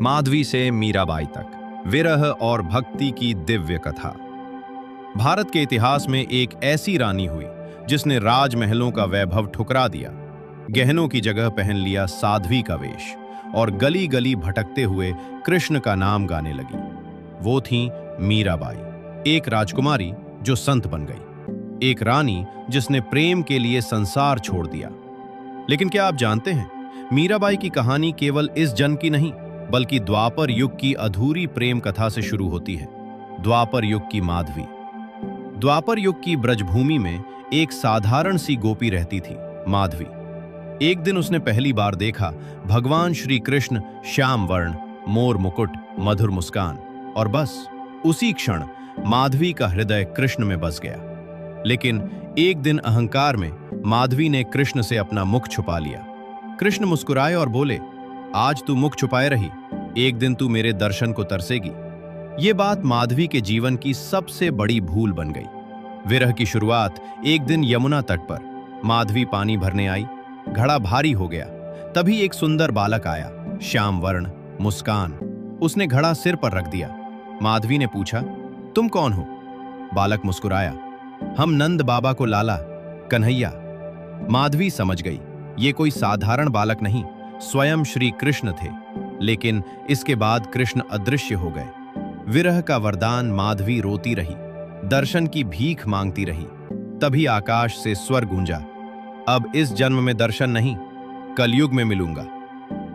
माधवी से मीराबाई तक विरह और भक्ति की दिव्य कथा। भारत के इतिहास में एक ऐसी रानी हुई जिसने राजमहलों का वैभव ठुकरा दिया, गहनों की जगह पहन लिया साध्वी का वेश और गली गली भटकते हुए कृष्ण का नाम गाने लगी। वो थी मीराबाई, एक राजकुमारी जो संत बन गई, एक रानी जिसने प्रेम के लिए संसार छोड़ दिया। लेकिन क्या आप जानते हैं, मीराबाई की कहानी केवल इस जन्म की नहीं बल्कि द्वापर युग की अधूरी प्रेम कथा से शुरू होती है। द्वापर युग की माधवी। द्वापर युग की ब्रजभूमि में एक साधारण सी गोपी रहती थी, माधवी। एक दिन उसने पहली बार देखा भगवान श्री कृष्ण श्याम वर्ण, मोर मुकुट, मधुर मुस्कान, और बस उसी क्षण माधवी का हृदय कृष्ण में बस गया। लेकिन एक दिन अहंकार में माधवी ने कृष्ण से अपना मुख छुपा लिया। कृष्ण मुस्कुराए और बोले, आज तू मुख छुपाए रही, एक दिन तू मेरे दर्शन को तरसेगी। ये बात माधवी के जीवन की सबसे बड़ी भूल बन गई। विरह की शुरुआत एक दिन यमुना तट पर। माधवी पानी भरने आई, घड़ा भारी हो गया। तभी एक सुंदर बालक आया, श्याम वर्ण, मुस्कान। उसने घड़ा सिर पर रख दिया। माधवी ने पूछा, तुम कौन हो? बालक मुस्कुराया, हम नंद बाबा को लाला, कन्हैया। माधवी समझ गई, ये कोई साधारण बालक नहीं, स्वयं श्री कृष्ण थे। लेकिन इसके बाद कृष्ण अदृश्य हो गए। विरह का वरदान माधवी रोती रही, दर्शन की भीख मांगती रही। तभी आकाश से स्वर गूंजा, अब इस जन्म में दर्शन नहीं, कलयुग में मिलूंगा।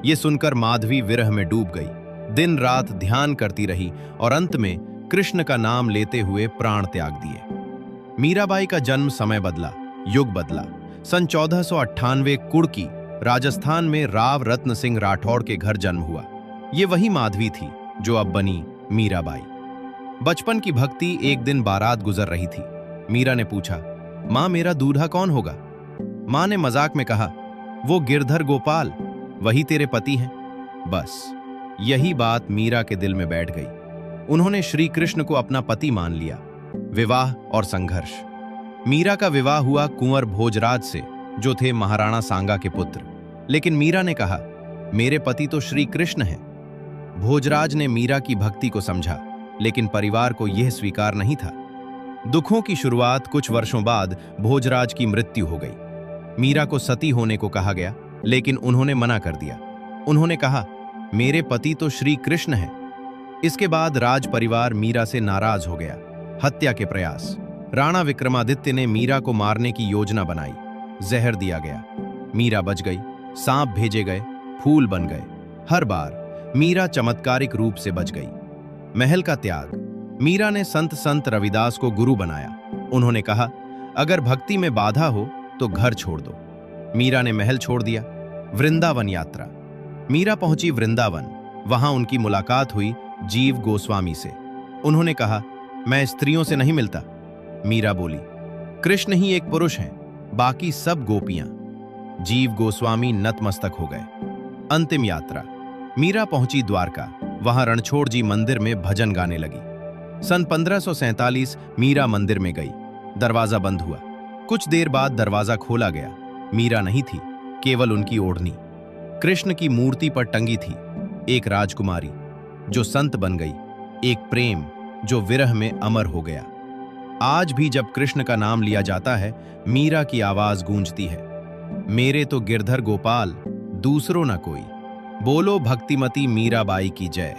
ये सुनकर माधवी विरह में डूब गई, दिन रात ध्यान करती रही और अंत में कृष्ण का नाम लेते हुए प्राण त्याग दिए। मीराबाई का जन्म समय बदला, युग बदला। सन 1498 कुड़की, राजस्थान में राव रत्न सिंह राठौड़ के घर जन्म हुआ। ये वही माधवी थी जो अब बनी मीराबाई। बचपन की भक्ति एक दिन बारात गुजर रही थी। मीरा ने पूछा, माँ मेरा दूल्हा कौन होगा? माँ ने मजाक में कहा, वो गिरधर गोपाल, वही तेरे पति हैं। बस यही बात मीरा के दिल में बैठ गई। उन्होंने श्री कृष्ण को अपना पति मान लिया। विवाह और संघर्ष। मीरा का विवाह हुआ कुंवर भोजराज से, जो थे महाराणा सांगा के पुत्र। लेकिन मीरा ने कहा, मेरे पति तो श्री कृष्ण हैं। भोजराज ने मीरा की भक्ति को समझा, लेकिन परिवार को यह स्वीकार नहीं था। दुखों की शुरुआत। कुछ वर्षों बाद भोजराज की मृत्यु हो गई। मीरा को सती होने को कहा गया, लेकिन उन्होंने मना कर दिया। उन्होंने कहा, मेरे पति तो श्री कृष्ण हैं। इसके बाद राज परिवार मीरा से नाराज हो गया। हत्या के प्रयास। राणा विक्रमादित्य ने मीरा को मारने की योजना बनाई। जहर दिया गया। मीरा बच गई। सांप भेजे गए, फूल बन गए। हर बार मीरा चमत्कारिक रूप से बच गई। महल का त्याग। मीरा ने संत रविदास को गुरु बनाया। उन्होंने कहा, अगर भक्ति में बाधा हो तो घर छोड़ दो। मीरा ने महल छोड़ दिया। वृंदावन यात्रा। मीरा पहुंची वृंदावन। वहां उनकी मुलाकात हुई जीव गोस्वामी से। उन्होंने कहा, मैं स्त्रियों से नहीं मिलता। मीरा बोली, कृष्ण ही एक पुरुष हैं, बाकी सब गोपियां। जीव गोस्वामी नतमस्तक हो गए। अंतिम यात्रा। मीरा पहुंची द्वारका। वहां रणछोड़ जी मंदिर में भजन गाने लगी। सन 1547 मीरा मंदिर में गई। दरवाजा बंद हुआ। कुछ देर बाद दरवाजा खोला गया। मीरा नहीं थी, केवल उनकी ओढ़नी कृष्ण की मूर्ति पर टंगी थी। एक राजकुमारी जो संत बन गई, एक प्रेम जो विरह में अमर हो गया। आज भी जब कृष्ण का नाम लिया जाता है, मीरा की आवाज गूंजती है, मेरे तो गिरधर गोपाल, दूसरों ना कोई। बोलो भक्तिमती मीराबाई की जय।